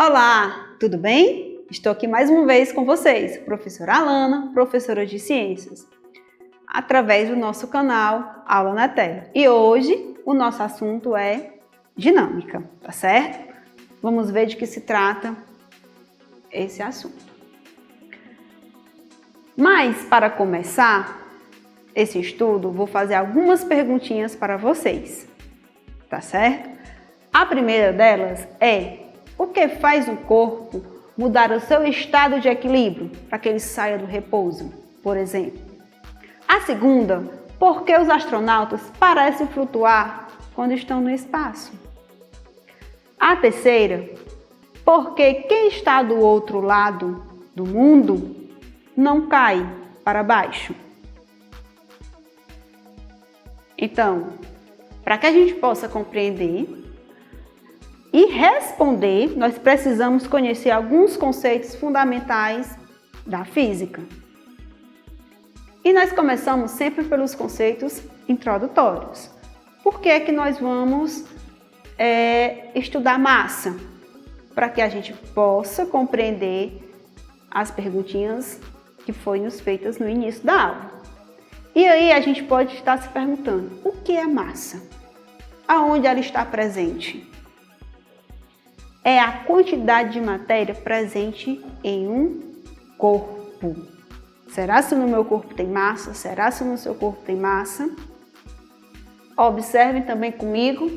Olá, tudo bem? Estou aqui mais uma vez com vocês, professora Alana, professora de Ciências, através do nosso canal Aula na Tela. E hoje o nosso assunto é dinâmica, tá certo? Vamos ver de que se trata esse assunto. Mas para começar esse estudo, vou fazer algumas perguntinhas para vocês, tá certo? A primeira delas é: o que faz o corpo mudar o seu estado de equilíbrio para que ele saia do repouso, por exemplo? A segunda: por que os astronautas parecem flutuar quando estão no espaço? A terceira: por que quem está do outro lado do mundo não cai para baixo? Então, para que a gente possa compreender e responder, nós precisamos conhecer alguns conceitos fundamentais da física. E nós começamos sempre pelos conceitos introdutórios. Por que é que nós vamos estudar massa? Para que a gente possa compreender as perguntinhas que foram nos feitas no início da aula. E aí a gente pode estar se perguntando: o que é massa? Aonde ela está presente? É a quantidade de matéria presente em um corpo. Será se no meu corpo tem massa? Será se no seu corpo tem massa? Observem também comigo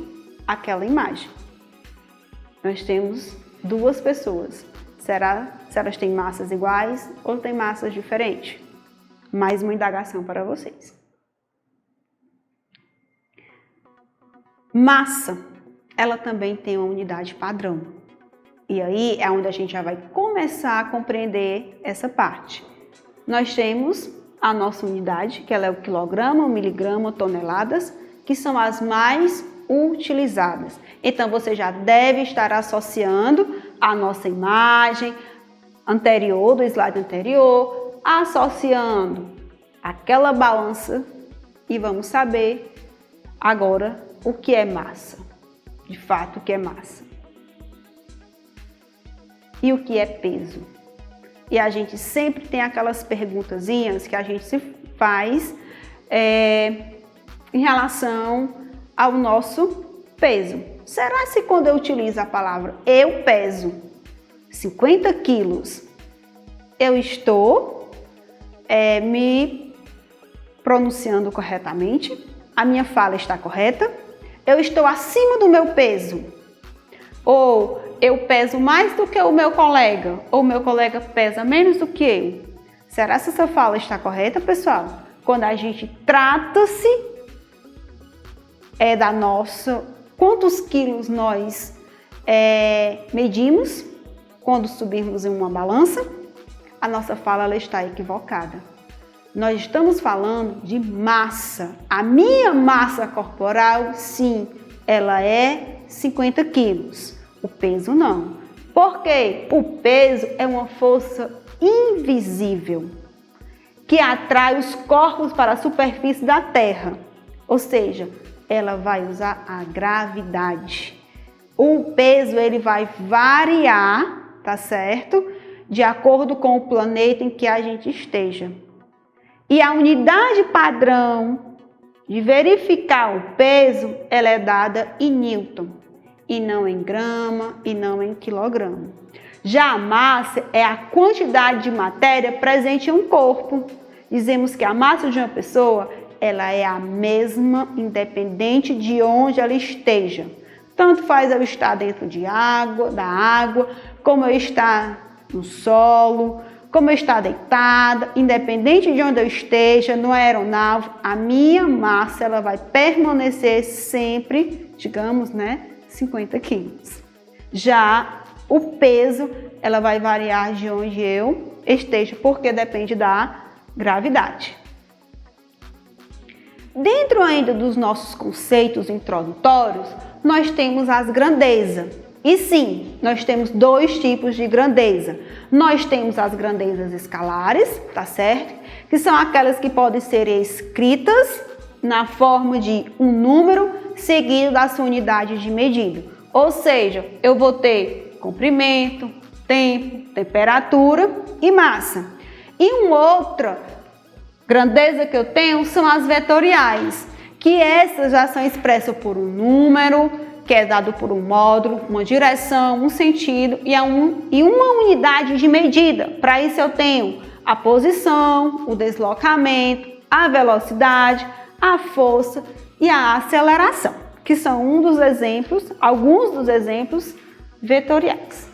aquela imagem. Nós temos duas pessoas. Será se elas têm massas iguais ou têm massas diferentes? Mais uma indagação para vocês. Massa, ela também tem uma unidade padrão. E aí é onde a gente já vai começar a compreender essa parte. Nós temos a nossa unidade, que ela é o quilograma, o miligrama, toneladas, que são as mais utilizadas. Então você já deve estar associando a nossa imagem anterior, do slide anterior, associando aquela balança, e vamos saber agora o que é massa. De fato, o que é massa. E o que é peso. E a gente sempre tem aquelas perguntazinhas que a gente se faz em relação ao nosso peso. Será se quando eu utilizo a palavra eu peso 50 quilos, eu estou me pronunciando corretamente? A minha fala está correta? Eu estou acima do meu peso? Ou eu peso mais do que o meu colega? Ou o meu colega pesa menos do que eu? Será que essa fala está correta, pessoal? Quando a gente trata-se da nossa... Quantos quilos nós medimos quando subirmos em uma balança? A nossa fala ela está equivocada. Nós estamos falando de massa. A minha massa corporal, sim, ela é 50 quilos. O peso não. Por quê? O peso é uma força invisível que atrai os corpos para a superfície da Terra. Ou seja, ela vai usar a gravidade. O peso ele vai variar, tá certo? De acordo com o planeta em que a gente esteja. E a unidade padrão de verificar o peso, ela é dada em Newton, e não em grama, e não em quilograma. Já a massa é a quantidade de matéria presente em um corpo. Dizemos que a massa de uma pessoa, ela é a mesma, independente de onde ela esteja. Tanto faz eu estar dentro da água, como eu estar no solo, como eu estar deitada, independente de onde eu esteja, no aeronave, a minha massa ela vai permanecer sempre, digamos, 50 quilos. Já o peso, ela vai variar de onde eu esteja, porque depende da gravidade. Dentro ainda dos nossos conceitos introdutórios, nós temos as grandezas. E sim, nós temos dois tipos de grandeza. Nós temos as grandezas escalares, tá certo? Que são aquelas que podem ser escritas na forma de um número seguido da sua unidade de medida. Ou seja, eu vou ter comprimento, tempo, temperatura e massa. E uma outra grandeza que eu tenho são as vetoriais, que essas já são expressas por um número, que é dado por um módulo, uma direção, um sentido e uma unidade de medida. Para isso eu tenho a posição, o deslocamento, a velocidade, a força e a aceleração, que são alguns dos exemplos vetoriais.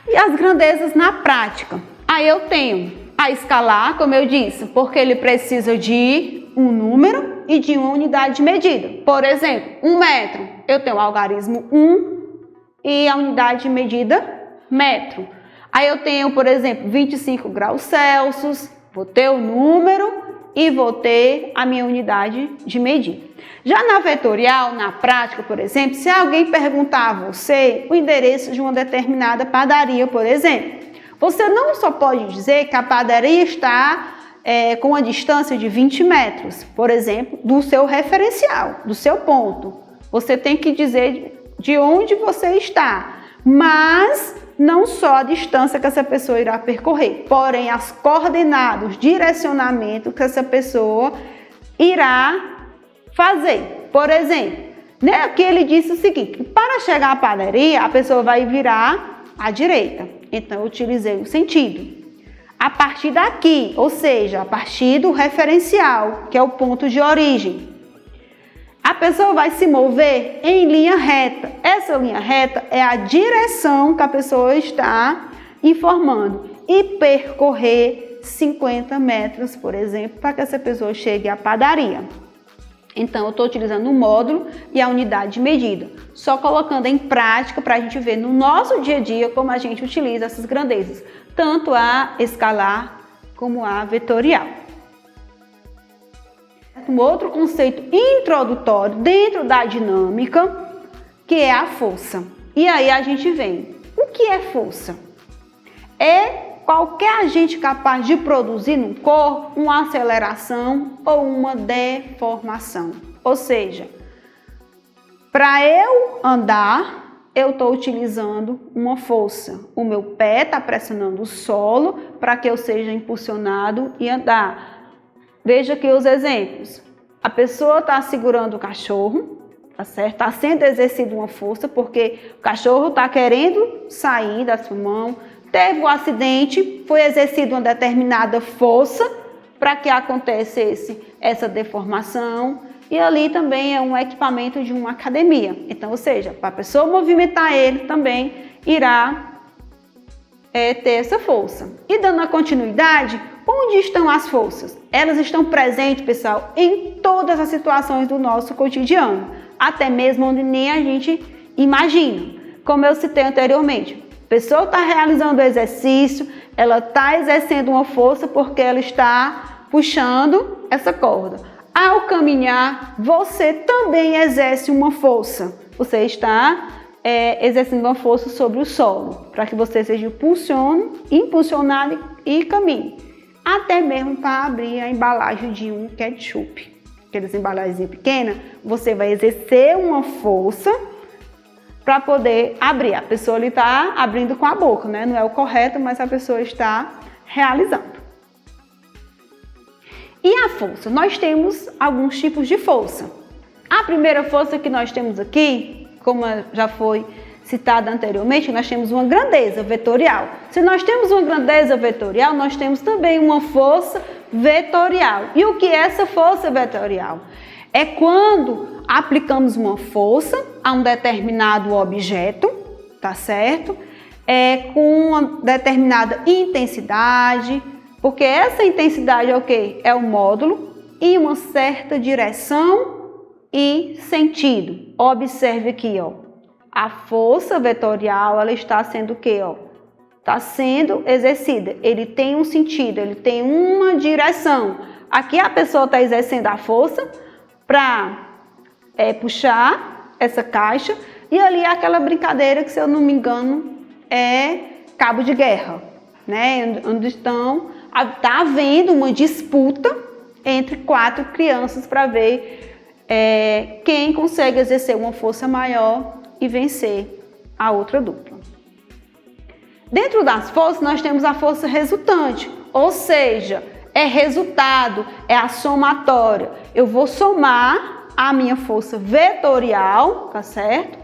E as grandezas na prática? Aí eu tenho a escalar, como eu disse, porque ele precisa de um número e de uma unidade de medida. Por exemplo, 1 metro, eu tenho o algarismo 1 e a unidade de medida metro. Aí eu tenho, por exemplo, 25 graus Celsius, vou ter o número e vou ter a minha unidade de medida. Já na vetorial, na prática, por exemplo, se alguém perguntar a você o endereço de uma determinada padaria, por exemplo, você não só pode dizer que a padaria está com uma distância de 20 metros, por exemplo, do seu referencial, do seu ponto. Você tem que dizer de onde você está, mas não só a distância que essa pessoa irá percorrer, porém as coordenadas, direcionamento que essa pessoa irá fazer. Por exemplo, aqui ele disse o seguinte: para chegar à padaria, a pessoa vai virar à direita. Então, eu utilizei o sentido. A partir daqui, ou seja, a partir do referencial, que é o ponto de origem, a pessoa vai se mover em linha reta. Essa linha reta é a direção que a pessoa está informando e percorrer 50 metros, por exemplo, para que essa pessoa chegue à padaria. Então, eu estou utilizando o módulo e a unidade de medida, só colocando em prática para a gente ver no nosso dia a dia como a gente utiliza essas grandezas, tanto a escalar como a vetorial. Um outro conceito introdutório dentro da dinâmica, que é a força. E aí a gente vem. O que é força? É qualquer agente capaz de produzir no corpo uma aceleração ou uma deformação. Ou seja, para eu andar, eu estou utilizando uma força. O meu pé está pressionando o solo para que eu seja impulsionado e andar. Veja aqui os exemplos. A pessoa está segurando o cachorro, tá certo? Está sendo exercida uma força porque o cachorro está querendo sair da sua mão. Teve um acidente, foi exercida uma determinada força para que acontecesse essa deformação. E ali também é um equipamento de uma academia. Então, ou seja, para a pessoa movimentar ele também irá ter essa força. E dando a continuidade, onde estão as forças? Elas estão presentes, pessoal, em todas as situações do nosso cotidiano, até mesmo onde nem a gente imagina. Como eu citei anteriormente, a pessoa está realizando o exercício, ela está exercendo uma força porque ela está puxando essa corda. Ao caminhar, você também exerce uma força. Você está exercendo uma força sobre o solo, para que você seja impulsionado e caminhe. Até mesmo para abrir a embalagem de um ketchup. Aquelas embalagens pequenas, você vai exercer uma força para poder abrir. A pessoa ali está abrindo com a boca, né? Não é o correto, mas a pessoa está realizando. E a força? Nós temos alguns tipos de força. A primeira força que nós temos aqui, como já foi citada anteriormente, nós temos uma grandeza vetorial. Se nós temos uma grandeza vetorial, nós temos também uma força vetorial. E o que é essa força vetorial? É quando aplicamos uma força a um determinado objeto, tá certo? Com uma determinada intensidade, porque essa intensidade é o quê? É o módulo e uma certa direção e sentido. Observe aqui, ó. A força vetorial, ela está sendo o quê, ó? Está sendo exercida. Ele tem um sentido, ele tem uma direção. Aqui a pessoa está exercendo a força para puxar essa caixa. E ali é aquela brincadeira que, se eu não me engano, é cabo de guerra, né? Onde está havendo uma disputa entre 4 crianças para ver quem consegue exercer uma força maior e vencer a outra dupla. Dentro das forças, nós temos a força resultante, ou seja, é resultado, é a somatória. Eu vou somar a minha força vetorial, tá certo?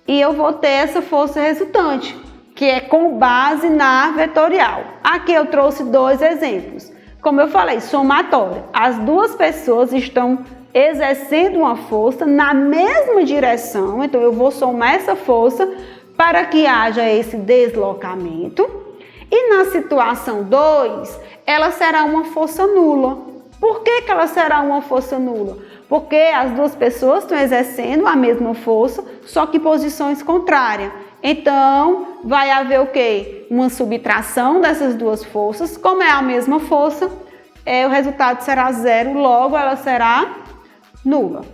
E eu vou ter essa força resultante, que é com base na vetorial. Aqui eu trouxe 2 exemplos. Como eu falei, somatória. As duas pessoas estão exercendo uma força na mesma direção, então eu vou somar essa força para que haja esse deslocamento. E na situação 2, ela será uma força nula. Por que ela será uma força nula? Porque as duas pessoas estão exercendo a mesma força, só que em posições contrárias. Então, vai haver o quê? Uma subtração dessas duas forças. Como é a mesma força, o resultado será 0, logo ela será nula.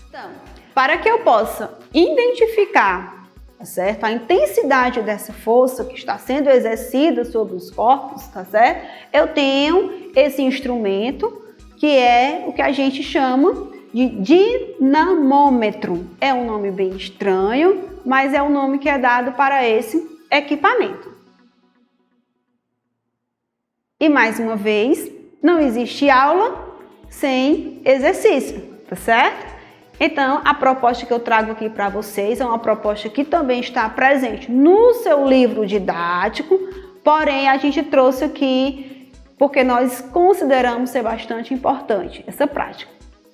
Então, para que eu possa identificar, tá certo, a intensidade dessa força que está sendo exercida sobre os corpos, tá certo? Eu tenho esse instrumento que é o que a gente chama de dinamômetro. É um nome bem estranho, mas é o nome que é dado para esse equipamento. E mais uma vez, não existe aula sem exercício, tá certo? Então, a proposta que eu trago aqui para vocês é uma proposta que também está presente no seu livro didático, porém a gente trouxe aqui porque nós consideramos ser bastante importante essa prática.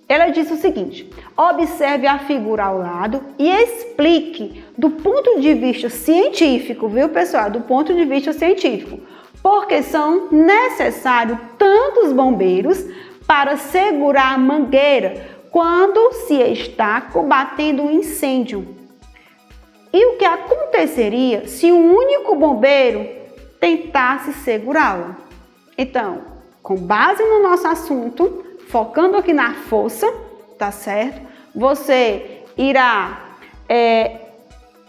Ela diz o seguinte: observe a figura ao lado e explique do ponto de vista científico, viu pessoal? Do ponto de vista científico, porque são necessários tantos bombeiros para segurar a mangueira quando se está combatendo um incêndio. E o que aconteceria se um único bombeiro tentasse segurá-la? Então, com base no nosso assunto, focando aqui na força, tá certo? Você irá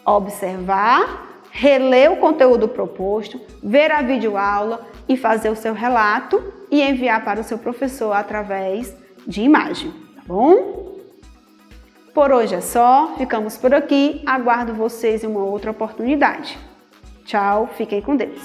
observar, reler o conteúdo proposto, ver a videoaula e fazer o seu relato e enviar para o seu professor através de imagem, tá bom? Por hoje é só, ficamos por aqui, aguardo vocês em uma outra oportunidade. Tchau, fiquem com Deus.